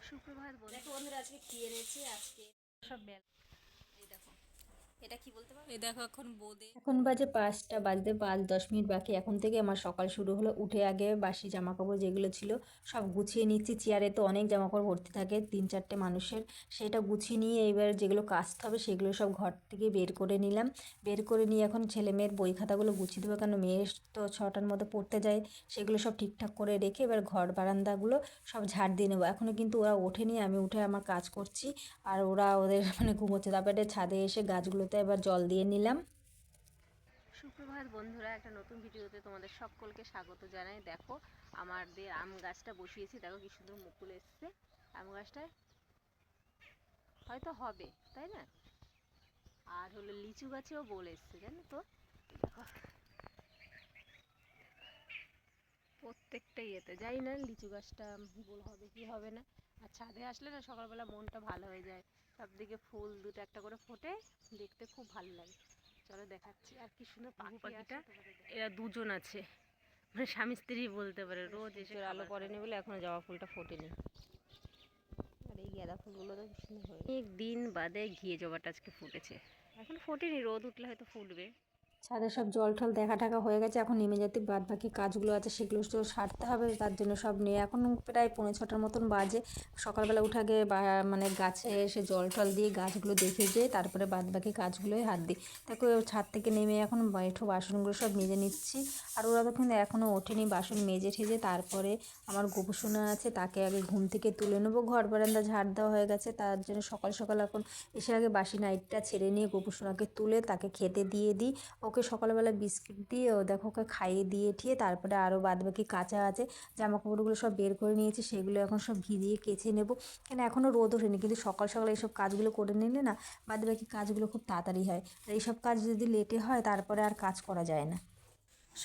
সুপ্রভাত দেখো বন্ধুরা, আজকে কি এনেছি। আজকে সব বেল এই দেখো, এটা কি বলতে পারো? এই দেখো এখন বোঁদে এখন বাজে 5টা, বাজতে 5-10 মিনিট বাকি। এখন থেকে আমার সকাল শুরু হলো। উঠে আগে বাসি জামাকাপড় যেগুলো ছিল সব গুছিয়ে নিচ্ছি। চেয়ারে তো অনেক জামাকাপড় ভর্তি থাকে, 3-4টে মানুষের। সেটা গুছিয়ে নিয়ে এবার যেগুলো কাচতে হবে সেগুলো সব ঘর থেকে বের করে নিলাম। বের করে নিয়ে এখন ছেলে মেয়ের বই খাতাগুলো গুছিয়ে দেবো, কারণ মেয়ের তো 6টার মধ্যে পড়তে যায়। সেগুলো সব ঠিকঠাক করে রেখে এবার ঘর বারান্দাগুলো সব ঝাড় দিয়ে নেবো। এখনও কিন্তু ওরা ওঠেনি, আমি উঠে আমার কাজ করছি আর ওরা ওদের ঘুমোচ্ছে। তারপরে ছাদে এসে গাছগুলোতে এবার জল দিয়ে নিলাম। সুপ্রভাত বন্ধুরা, একটা নতুন ভিডিওতে তোমাদের সকলকে স্বাগত জানাই। দেখো আমাদের আম গাছটা বসিয়েছি, দেখো কি সুন্দর মুকুল এসছে। আম গাছটায় হয়তো হবে, তাই না? আর হলো লিচু গাছেও বোল এসছে, জানো তো? দেখো প্রত্যেকটা ইয়েতে যাই না, লিচু গাছটা বোল হবে কি হবে না। আর ছাদে আসলে না সকালবেলা মনটা ভালো হয়ে যায়, সব দিকে ফুল দুটো একটা করে ফোটে, দেখতে খুব ভালো লাগে। চলো দেখাচ্ছি। আর কি সুন্দর পাখিটা, এরা দুজন আছে, মানে স্বামী স্ত্রী বলতে পারে। রোজ এসে আলো পড়েনি বলে এখনো জবা ফুলটা ফোটেনি। আর এই গাঁদা ফুলগুলো তো কি সুন্দর হয়ে, অনেক দিন বাদে ঘিয়ে জবাটা আজকে ফুটেছে। এখন ফোটেনি, রোদ উঠলে হয়তো ফুটবে। ছাদে সব জল টল দেখা টাকা হয়ে গেছে। এখন নেমে যেতে বাদ বাকি কাজগুলো আছে, সেগুলো তো সারতে হবে। তার জন্য সব নিয়ে এখন প্রায় 5:45টার মতন বাজে। সকালবেলা উঠে আগে গাছে এসে জল টল দিয়ে গাছগুলো দেখে যেয়ে তারপরে বাদ বাকি কাজগুলোই হাত দিই। দেখো ছাদ থেকে নেমে এখন এঁঠো বাসনগুলো সব মেজে নিচ্ছি। আর ওরা তো কিন্তু এখনও ওঠেনি। বাসন মেজে ঠেজে তারপরে আমার গোপুসোনা আছে, তাকে আগে ঘুম থেকে তুলে নেবো। ঘর বারান্দা ঝাড় দেওয়া হয়ে গেছে, তার জন্য সকাল সকাল এখন এসে আগে বাসি নাইটটা ছেড়ে নিয়ে গোপুসোনাকে তুলে তাকে খেতে দিয়ে দিই। ওকে সকালবেলা বিস্কিট দিয়ে দেখো ওকে খাইয়ে দিয়ে ঠিয়ে তারপরে আরও বাদবাকি কাঁচা আছে জামা কাপড়গুলো সব বের করে নিয়েছি, সেগুলো এখন সব ভিজিয়ে কেচে নেব। কেন এখনও রোদ ওঠেনি, কিন্তু সকাল সকাল এইসব কাজগুলো করে নিলে না বাদবাকি কাজগুলো খুব তাড়াতাড়ি হয়। আর এইসব কাজ যদি লেটে হয় তারপরে আর কাজ করা যায় না।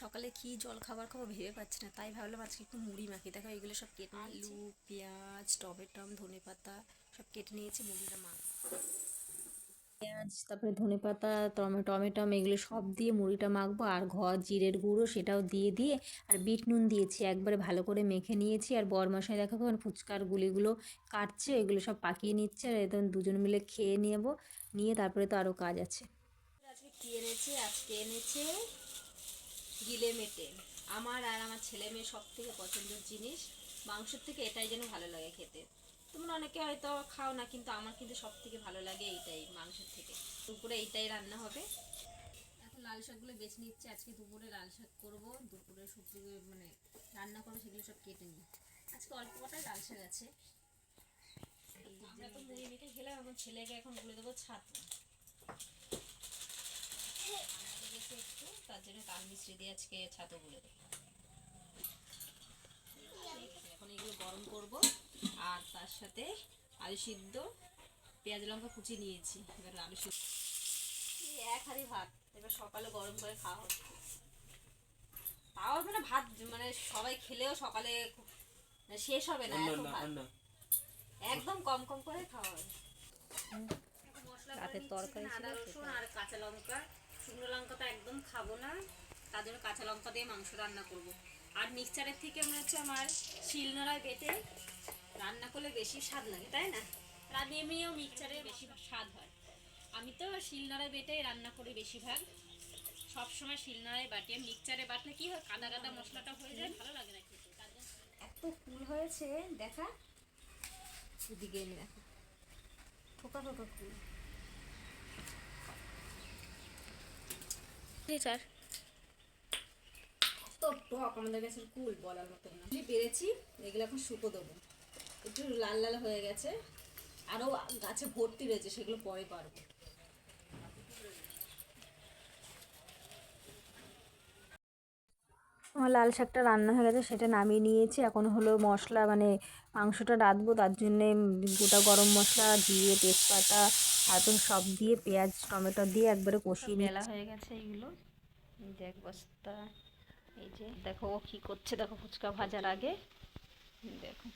সকালে কি জল খাবার খাবো ভেবে পাচ্ছি না, তাই ভাবলাম আজকে একটু মুড়ি মাখি। দেখো এগুলো সব কেটে আলু, পেঁয়াজ, টমেটো, ধনেপাতা সব কেটে নিয়েছি, মুড়িটা মাখ। পেঁয়াজ, তারপরে ধনেপাতা, টমেটো এগুলো সব দিয়ে মুড়িটা মাখবো। আর জিরের গুঁড়ো সেটাও দিয়ে দিয়ে আর বিট নুন দিয়েছি, একবারে ভালো করে মেখে নিয়েছি। আর বরমশাই দেখো এখন ফুচকার গুলিগুলো কাটছে, এগুলো সব পাকিয়ে নিচ্ছে। আর একদম দুজন মিলে খেয়ে নেবো, নিয়ে তারপরে তো আরও কাজ আছে। আজকে কি এনেছি? আজকে এনেছে গিলে মেটে। আমার আর আমার ছেলে মেয়ে সব থেকে পছন্দের জিনিস। মাংসের থেকে এটাই যেন ভালো লাগে খেতে। তোমরা অনেকে হয়তো খাও না, কিন্তু আমার কিন্তু সব থেকে ভালো লাগে এইটাই মাংসের থেকে। দুপুরে এইটাই রান্না হবে। এখন লাল শাকগুলো বেছে নিচ্ছে, আজকে দুপুরে লাল শাক করবো। দুপুরে সবজি মানে রান্না করবো, সেগুলো সব কেটে নিই। আজকে অল্প কটাই লাল শাক আছে। আমরা তো মুড়ি মেখে খেলাম, এখন ছেলেকে এখন বলে দেবো ছাতু। একটু তার জন্য তাল মিশ্রি দিয়ে আজকে ছাতু বলে দেবো। এখন এগুলো গরম করব। আর তার সাথে আলু সিদ্ধ, পেঁয়াজ লঙ্কা কুচি নিয়েছি। এবার আলু সিদ্ধ এক হাঁড়ি ভাত এবার সকালে গরম করে খাওয়া হচ্ছে। তাও মানে ভাত মানে সবাই খেলেও সকালে শেষ হবে না এত ভাত। একদম কম কম করে খাওয়া হবে। মশলা করে রাতের নিচ্ছি, তরকারি ছিল আদা রসুন আর কাঁচা লঙ্কা। শুকনো লঙ্কা তো একদম খাবো না, তার জন্য কাঁচা লঙ্কা দিয়ে মাংস রান্না করব। আর মিক্সচারের থেকে মনে হচ্ছে আমার শিলনোড়ায় বেটে রান্না করলে বেশি স্বাদ লাগে, তাই না? রান্না এমনিও মিক্সচারে বেশি স্বাদ হয়। আমি তো শিলনোড়ায় বেটেই রান্না করি বেশিরভাগ। সবসময় শিলনোড়ায় বাটি। মিক্সচারে বাটলে কি হয়, কাদা কাদা মশলাটা হয়ে যায়, ভালো লাগে না খেতে। তার জন্য এত ফুল হয়েছে দেখা, এদিকে এনে দেখো থোকা থোকা ফুল। স্যার তো টক আমাদের গাছের কুল বলার মতন না। পেরেছি, এগুলো এখন শুকো দেবো। একটু লাল লাল হয়ে গেছে, আরও গাছে ভর্তি রয়েছে, সেগুলো পরে পারবো। আমার লাল শাকটা রান্না হয়ে গেছে, সেটা নামিয়ে নিয়েছি। এখন হলো মশলা মানে মাংসটা রাঁধবো, তার জন্যে গোটা গরম মশলা, জিরে, তেজপাতা আর সব দিয়ে পেঁয়াজ টমেটো দিয়ে একবারে সব কষিয়ে বেলা নিচ্ছি। হয়ে গেছে এইগুলো। এই যে এক বস্তা, এই যে দেখো ও কী করছে, দেখো ফুচকা ভাজার আগে দেখো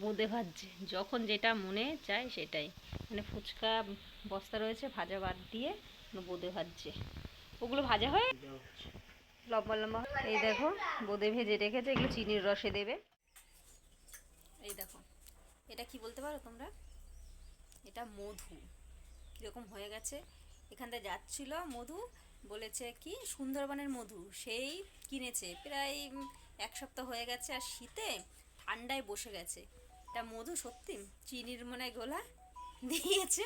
বোঁদে ভাজছে। যখন যেটা মনে চায় সেটাই, মানে ফুচকা বস্তা রয়েছে, ভাজা বাদ দিয়ে বোঁদে ভাজছে। ওগুলো ভাজা হয়ে লম্বা লম্বা। এই দেখো বোঁদে ভেজে রেখেছে, এগুলো চিনির রসে দেবে। এই দেখো, এটা কি বলতে পারো তোমরা? এটা মধু। কীরকম হয়ে গেছে, এখান থেকে যাচ্ছিল মধু, বলেছে কি সুন্দরবনের মধু, সেই কিনেছে প্রায় 1 সপ্তাহ হয়ে গেছে, আর শীতে ঠান্ডায় বসে গেছে। এটা মধু সত্যি চিনির মনে হয় গোলা দিয়েছে,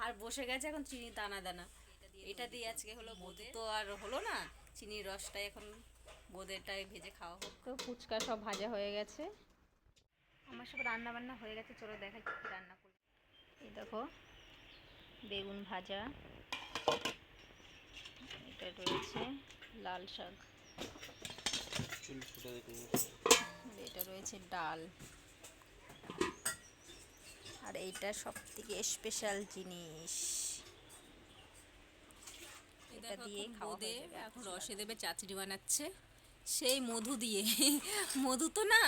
আর বসে গেছে এখন চিনির দানা দানা। এটা দিয়ে আজকে হলো বোঁদে, তো আর হলো না, চিনির রসটাই এখন বোঁদেরটাই ভেজে খাওয়া হোক। তো ফুচকা সব ভাজা হয়ে গেছে, আমার সব রান্না বান্না হয়ে গেছে। চলো দেখাই কী কী রান্না করি। এই দেখো, বেগুন ভাজা, এটা রয়েছে লাল শাক, এটা রয়েছে ডাল, আর এইটা সব থেকে স্পেশাল জিনিস, এটা দিয়ে খাওয়া হয়ে যাবে। এখন রসে দেবে চাটনি বানাচ্ছে সেই মধু দিয়ে। মধু তো না,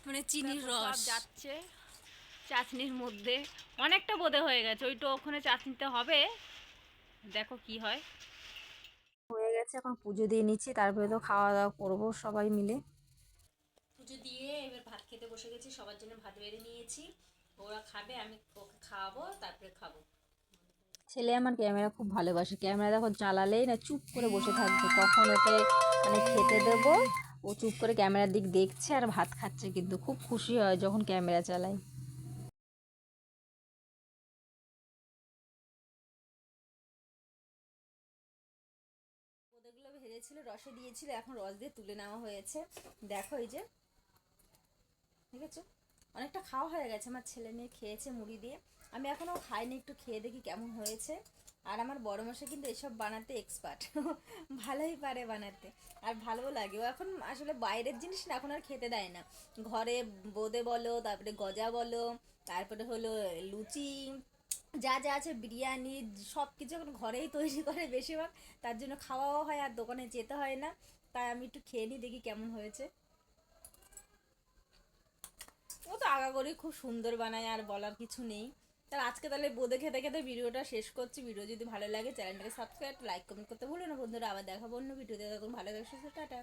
মানে চিনির সব রস যাচ্ছে চাটনির মধ্যে, অনেকটা বোধে হয়ে গেছে, ওইটা ওখানে চাটনিতে হবে, দেখো কি হয়। হয়ে গেছে, এখন পুজো দিয়ে নিচ্ছি, তারপরে তো খাওয়া দাওয়া করবো সবাই মিলে। পুজো দিয়ে এবার ভাত খেতে বসে গেছি, সবার জন্য ভাত বেড়ে নিয়েছি, ওরা খাবে, আমি ওকে খাওয়াবো, তারপরে খাবো। ছেলে আমার ক্যামেরা খুব ভালোবাসে, ক্যামেরা দেখো চালালেই না চুপ করে বসে থাকবে, কখন ওকে মানে খেতে দেবো ও চুপ করে ক্যামেরার দিক দেখছে আর ভাত খাচ্ছে, কিন্তু খুব খুশি হয় যখন ক্যামেরা চালায়। বোঁদেগুলো ভেজেছিল, রসে দিয়েছিল, এখন রস দিয়ে তুলে নেওয়া হয়েছে। দেখো এই যে, দেখেছো অনেকটা খাওয়া হয়ে গেছে, আমার ছেলে মেয়ে খেয়েছে মুড়ি দিয়ে, আমি এখনও খাইনি, একটু খেয়ে দেখি কেমন হয়েছে। আর আমার বড় মশাই কিন্তু এসব বানাতে এক্সপার্ট, ভালোই পারে বানাতে, আর ভালোও লাগে। ও এখন আসলে বাইরের জিনিস না এখন আর খেতে দেয় না, ঘরে বোঁদে বলো, তারপরে গজা বলো, তারপরে হলো লুচি, যা যা আছে বিরিয়ানি, সব কিছু এখন ঘরেই তৈরি করে বেশিরভাগ, তার জন্য খাওয়াও হয় আর দোকানে যেতে হয় না। তাই আমি একটু খেয়ে নিই, দেখি কেমন হয়েছে। ও তো আগাগোড়ি খুব সুন্দর বানায়, আর বলার কিছু নেই। তার আজকে তাহলে বোঁদে খেতে খেতে ভিডিওটা শেষ করছি। ভিডিও যদি ভালো লাগে চ্যানেলটাকে সাবস্ক্রাইব, লাইক, কমেন্ট করতে ভুলো না বন্ধুরা। আবার দেখাবো অন্য ভিডিওতে, তখন ভালো থাকবে, সুস্থ, টাটা।